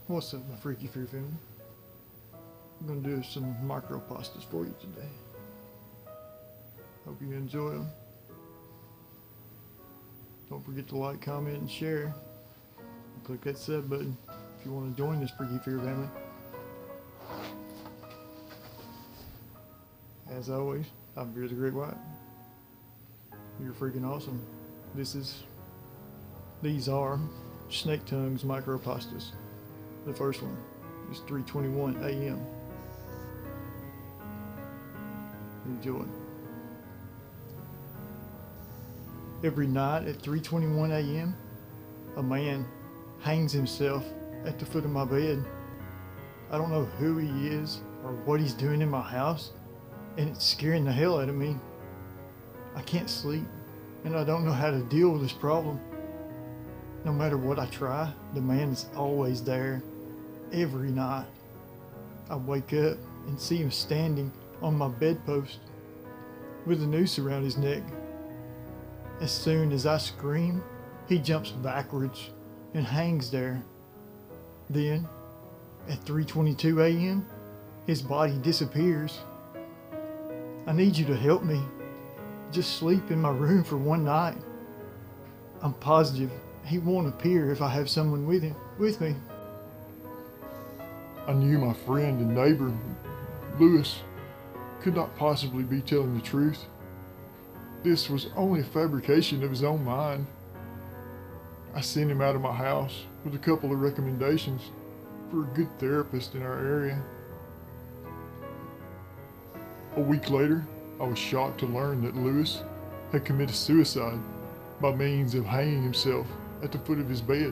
What's up, my freaky fear family? I'm gonna do some micropastas for you today. Hope you enjoy them. Don't forget to like, comment, and share. Click that sub button if you want to join this freaky fear family. As always, I'm FeartheGreatWhite. You're freaking awesome. These are SnakeTongue's micropastas. The first one is 3:21 a.m. Enjoy. Every night at 3:21 a.m., a man hangs himself at the foot of my bed. I don't know who he is or what he's doing in my house, and it's scaring the hell out of me. I can't sleep, and I don't know how to deal with this problem. No matter what I try, the man is always there. Every night, I wake up and see him standing on my bedpost with a noose around his neck. As soon as I scream, he jumps backwards and hangs there. Then, at 3:22 a.m., his body disappears. I need you to help me. Just sleep in my room for one night. I'm positive he won't appear if I have someone with me. I knew my friend and neighbor, Lewis, could not possibly be telling the truth. This was only a fabrication of his own mind. I sent him out of my house with a couple of recommendations for a good therapist in our area. A week later, I was shocked to learn that Lewis had committed suicide by means of hanging himself at the foot of his bed.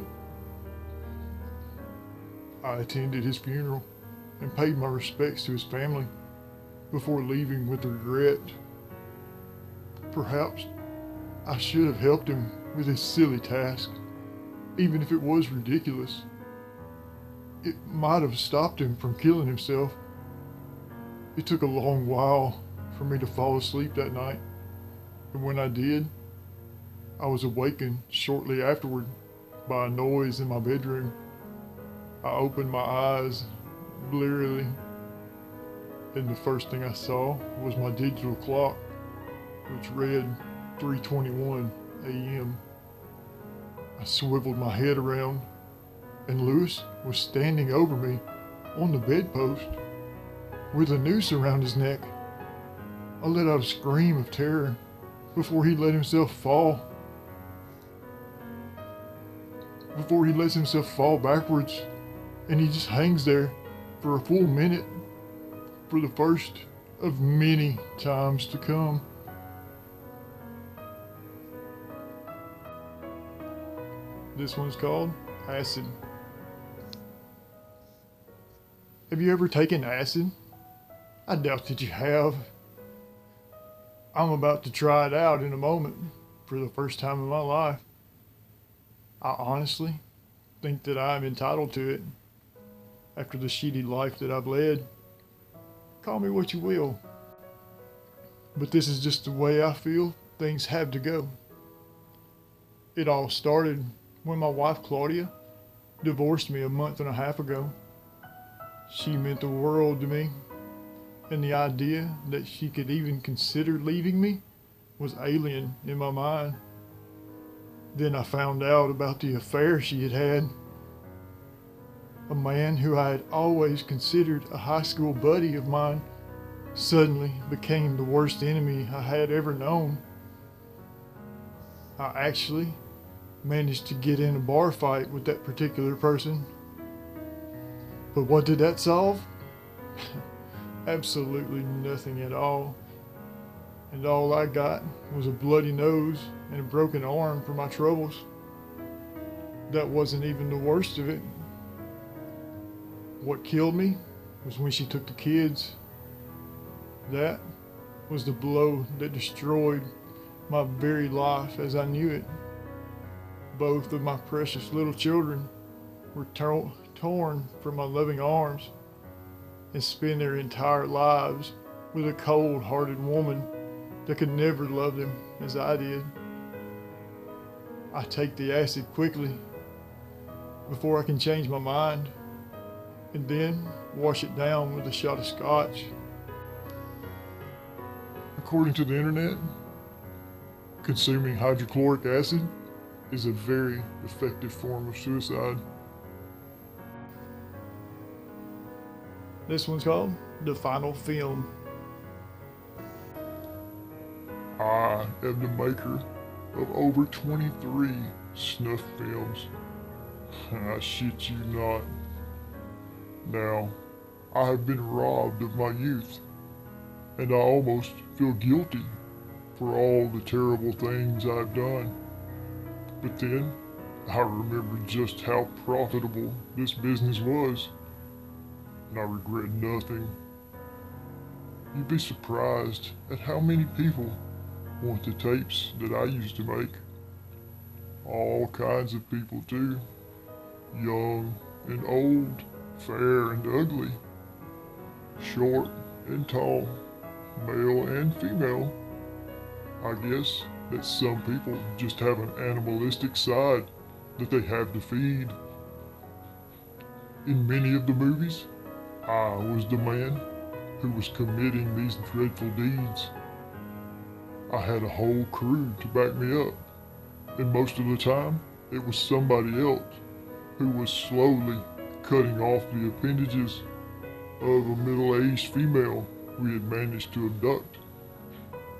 I attended his funeral and paid my respects to his family before leaving with regret. Perhaps I should have helped him with his silly task, even if it was ridiculous. It might have stopped him from killing himself. It took a long while for me to fall asleep that night, and when I did, I was awakened shortly afterward by a noise in my bedroom. I opened my eyes blearily, and the first thing I saw was my digital clock, which read 3:21 a.m. I swiveled my head around, and Lewis was standing over me on the bedpost with a noose around his neck. I let out a scream of terror before he let himself fall. Before he lets himself fall backwards, and he just hangs there for a full minute for the first of many times to come. This one's called acid. Have you ever taken acid? I doubt that you have. I'm about to try it out in a moment for the first time in my life. I honestly think that I'm entitled to it after the shitty life that I've led. Call me what you will, but this is just the way I feel things have to go. It all started when my wife Claudia divorced me a month and a half ago. She meant the world to me, and the idea that she could even consider leaving me was alien in my mind. Then I found out about the affair she had had. A man who I had always considered a high school buddy of mine suddenly became the worst enemy I had ever known. I actually managed to get in a bar fight with that particular person. But what did that solve? Absolutely nothing at all. And all I got was a bloody nose and a broken arm for my troubles. That wasn't even the worst of it. What killed me was when she took the kids. That was the blow that destroyed my very life as I knew it. Both of my precious little children were torn from my loving arms and spend their entire lives with a cold-hearted woman that could never love them as I did. I take the acid quickly before I can change my mind. and then wash it down with a shot of scotch. According to the internet, consuming hydrochloric acid is a very effective form of suicide. This one's called The Final Film. I am the maker of over 23 snuff films. I shit you not. Now, I have been robbed of my youth, and I almost feel guilty for all the terrible things I've done. But then, I remember just how profitable this business was, and I regret nothing. You'd be surprised at how many people want the tapes that I used to make. All kinds of people too. Young and old, fair and ugly, short and tall, male and female. I guess that some people just have an animalistic side that they have to feed. In many of the movies, I was the man who was committing these dreadful deeds. I had a whole crew to back me up, and most of the time, it was somebody else who was slowly cutting off the appendages of a middle-aged female we had managed to abduct,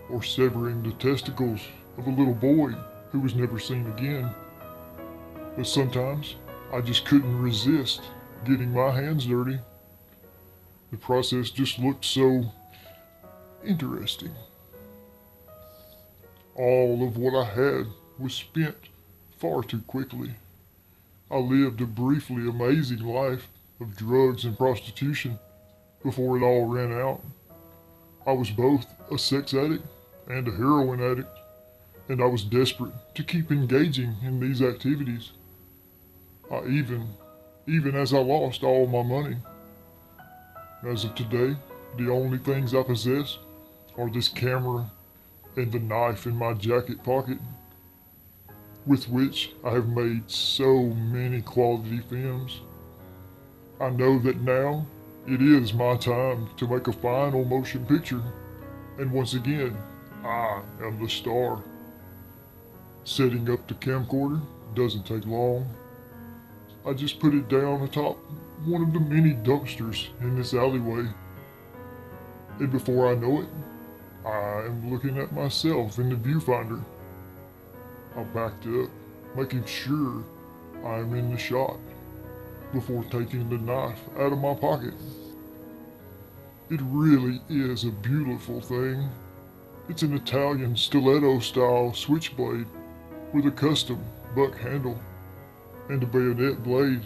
or severing the testicles of a little boy who was never seen again. But sometimes, I just couldn't resist getting my hands dirty. The process just looked so interesting. All of what I had was spent far too quickly. I lived a briefly amazing life of drugs and prostitution before it all ran out. I was both a sex addict and a heroin addict, and I was desperate to keep engaging in these activities. Even as I lost all my money. As of today, the only things I possess are this camera and the knife in my jacket pocket, with which I have made so many quality films. I know that now it is my time to make a final motion picture, and once again, I am the star. Setting up the camcorder doesn't take long. I just put it down atop one of the many dumpsters in this alleyway, and before I know it, I am looking at myself in the viewfinder. I backed up, making sure I am in the shot before taking the knife out of my pocket. It really is a beautiful thing. It's an Italian stiletto-style switchblade with a custom buck handle and a bayonet blade.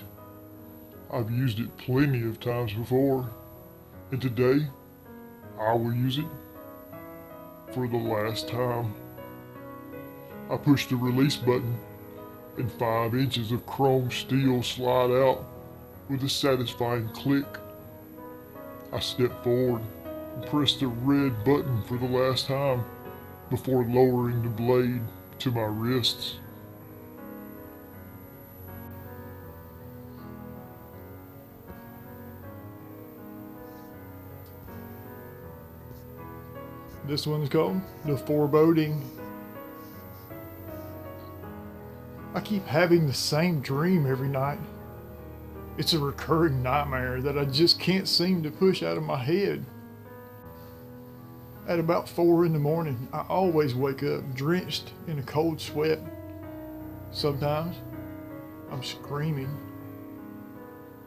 I've used it plenty of times before, and today I will use it for the last time. I push the release button, and 5 inches of chrome steel slide out with a satisfying click. I step forward and press the red button for the last time before lowering the blade to my wrists. This one's called The Foreboding. I keep having the same dream every night. It's a recurring nightmare that I just can't seem to push out of my head. At about 4 in the morning, I always wake up drenched in a cold sweat. Sometimes I'm screaming,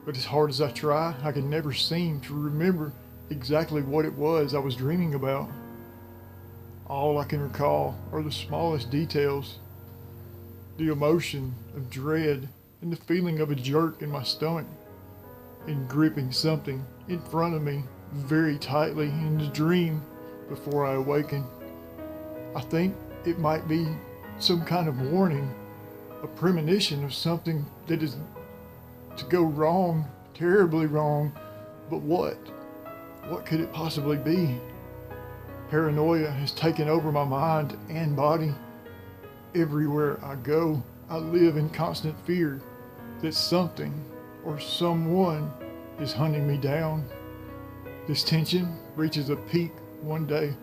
but as hard as I try, I can never seem to remember exactly what it was I was dreaming about. All I can recall are the smallest details, the emotion of dread and the feeling of a jerk in my stomach and gripping something in front of me very tightly in the dream before I awaken. I think it might be some kind of warning, a premonition of something that is to go wrong, terribly wrong, but what? What could it possibly be? Paranoia has taken over my mind and body. Everywhere I go, I live in constant fear that something or someone is hunting me down. This tension reaches a peak one day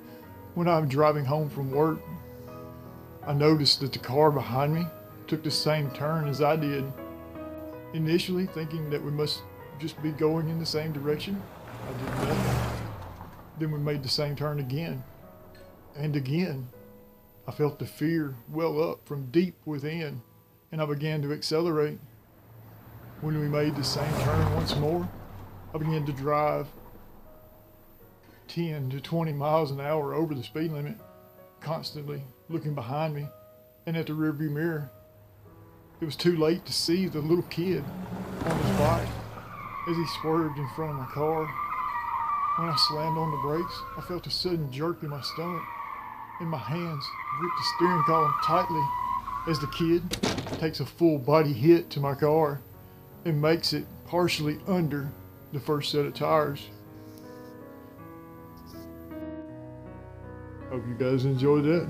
when I'm driving home from work. I noticed that the car behind me took the same turn as I did. Initially thinking that we must just be going in the same direction, I did nothing. Then we made the same turn again. And again. I felt the fear well up from deep within, and I began to accelerate. When we made the same turn once more, I began to drive 10 to 20 miles an hour over the speed limit, constantly looking behind me and at the rearview mirror. It was too late to see the little kid on his bike as he swerved in front of my car. When I slammed on the brakes, I felt a sudden jerk in my stomach, and my hands gripped the steering column tightly as the kid takes a full body hit to my car and makes it partially under the first set of tires. Hope you guys enjoyed that.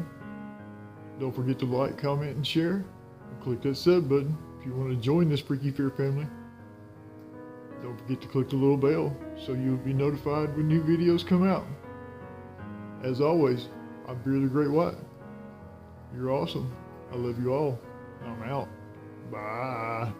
Don't forget to like, comment, and share. And click that sub button if you want to join this Freaky Fear family. Don't forget to click the little bell so you'll be notified when new videos come out. As always, I'm FeartheGreatWhite. You're awesome. I love you all. I'm out. Bye.